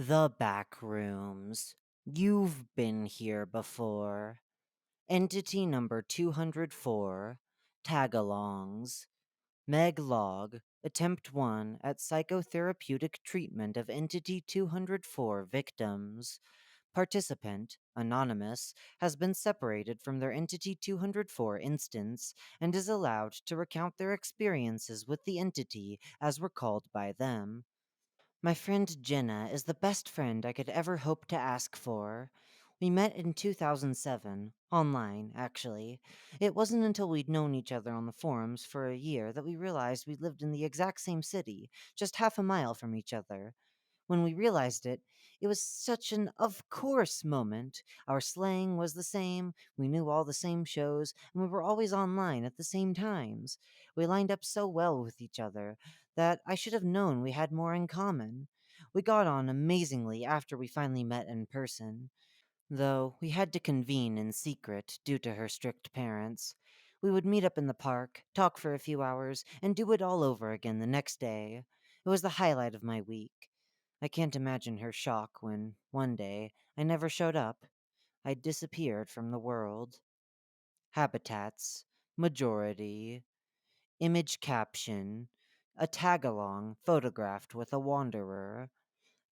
The Backrooms. You've been here before. Entity number 204, Tagalongs. Meg Log, Attempt 1 at Psychotherapeutic Treatment of Entity 204 Victims. Participant, Anonymous, has been separated from their Entity 204 instance and is allowed to recount their experiences with the entity as recalled by them. My friend Jenna is the best friend I could ever hope to ask for. We met in 2007, online, actually. It wasn't until we'd known each other on the forums for a year that we realized we lived in the exact same city, just half a mile from each other. When we realized it, it was such an of course moment. Our slang was the same, we knew all the same shows, and we were always online at the same times. We lined up so well with each other that I should have known we had more in common. We got on amazingly after we finally met in person, though we had to convene in secret due to her strict parents. We would meet up in the park, talk for a few hours, and do it all over again the next day. It was the highlight of my week. I can't imagine her shock when, one day, I never showed up. I disappeared from the world. Habitats. Majority. Image caption. A tagalong photographed with a wanderer.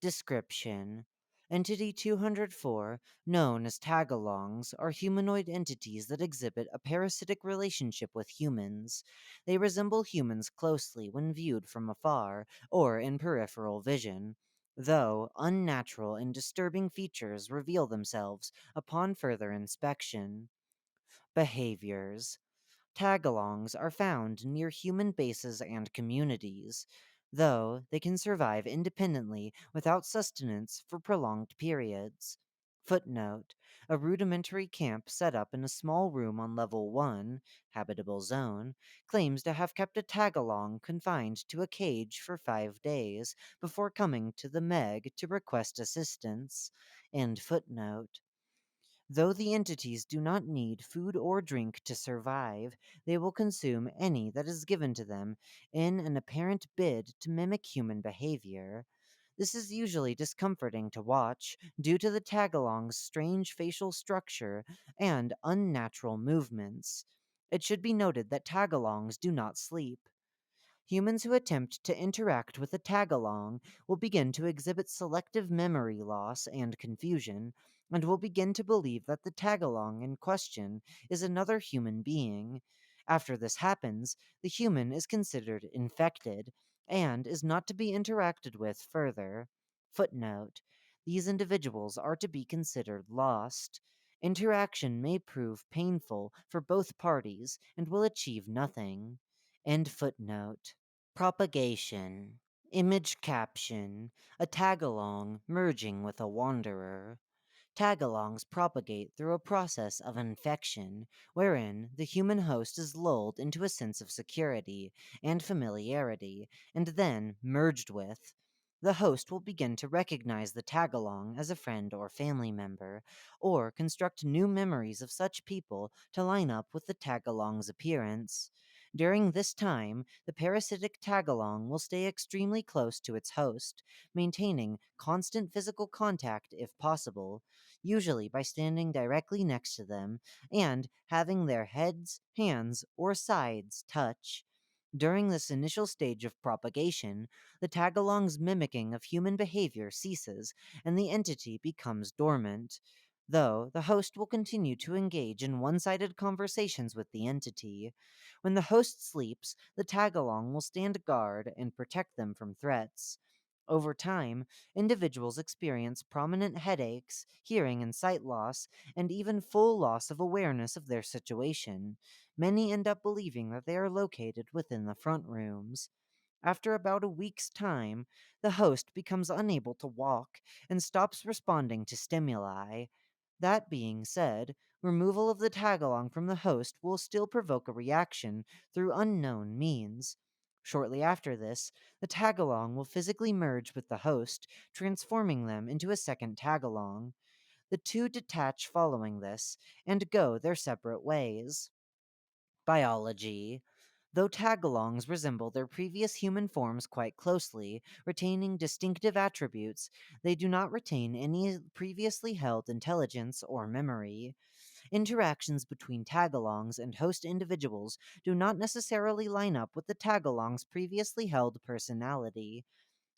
Description: Entity 204, known as Tagalongs, are humanoid entities that exhibit a parasitic relationship with humans. They resemble humans closely when viewed from afar or in peripheral vision, though unnatural and disturbing features reveal themselves upon further inspection. Behaviors: Tagalongs are found near human bases and communities, though they can survive independently without sustenance for prolonged periods. Footnote: A rudimentary camp set up in a small room on level 1, habitable zone, claims to have kept a tagalong confined to a cage for 5 days before coming to the Meg to request assistance. End footnote. Though the entities do not need food or drink to survive, they will consume any that is given to them in an apparent bid to mimic human behavior. This is usually discomforting to watch due to the tagalong's strange facial structure and unnatural movements. It should be noted that tagalongs do not sleep. Humans who attempt to interact with a tagalong will begin to exhibit selective memory loss and confusion, and will begin to believe that the tagalong in question is another human being. After this happens, the human is considered infected and is not to be interacted with further. Footnote: These individuals are to be considered lost. Interaction may prove painful for both parties and will achieve nothing. End footnote. Propagation. Image caption. A tagalong merging with a wanderer. Tagalongs propagate through a process of infection, wherein the human host is lulled into a sense of security and familiarity, and then merged with. The host will begin to recognize the tagalong as a friend or family member, or construct new memories of such people to line up with the tagalong's appearance. During this time, the parasitic tagalong will stay extremely close to its host, maintaining constant physical contact if possible, usually by standing directly next to them and having their heads, hands, or sides touch. During this initial stage of propagation, the tagalong's mimicking of human behavior ceases and the entity becomes dormant, though the host will continue to engage in one sided conversations with the entity. When the host sleeps, the tagalong will stand guard and protect them from threats. Over time, individuals experience prominent headaches, hearing and sight loss, and even full loss of awareness of their situation. Many end up believing that they are located within the front rooms. After about a week's time, the host becomes unable to walk and stops responding to stimuli. That being said, removal of the tagalong from the host will still provoke a reaction through unknown means. Shortly after this, the tagalong will physically merge with the host, transforming them into a second tagalong. The two detach following this and go their separate ways. Biology. Though Tagalongs resemble their previous human forms quite closely, retaining distinctive attributes, they do not retain any previously held intelligence or memory. Interactions between Tagalongs and host individuals do not necessarily line up with the Tagalong's previously held personality.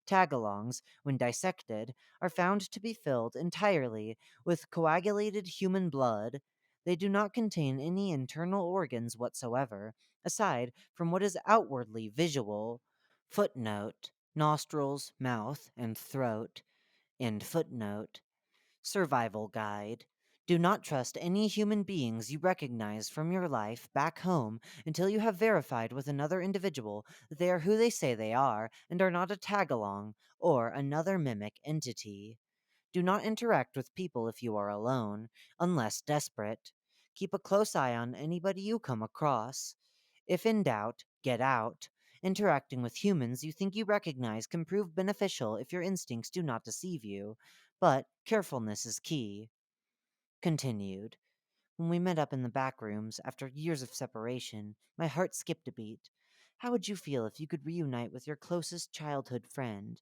Tagalongs, when dissected, are found to be filled entirely with coagulated human blood. They do not contain any internal organs whatsoever, aside from what is outwardly visual. Footnote: nostrils, mouth, and throat. End footnote. Survival Guide. Do not trust any human beings you recognize from your life back home until you have verified with another individual that they are who they say they are and are not a tagalong or another mimic entity. Do not interact with people if you are alone, unless desperate. Keep a close eye on anybody you come across. If in doubt, get out. Interacting with humans you think you recognize can prove beneficial if your instincts do not deceive you, but carefulness is key. Continued. When we met up in the back rooms after years of separation, my heart skipped a beat. How would you feel if you could reunite with your closest childhood friend?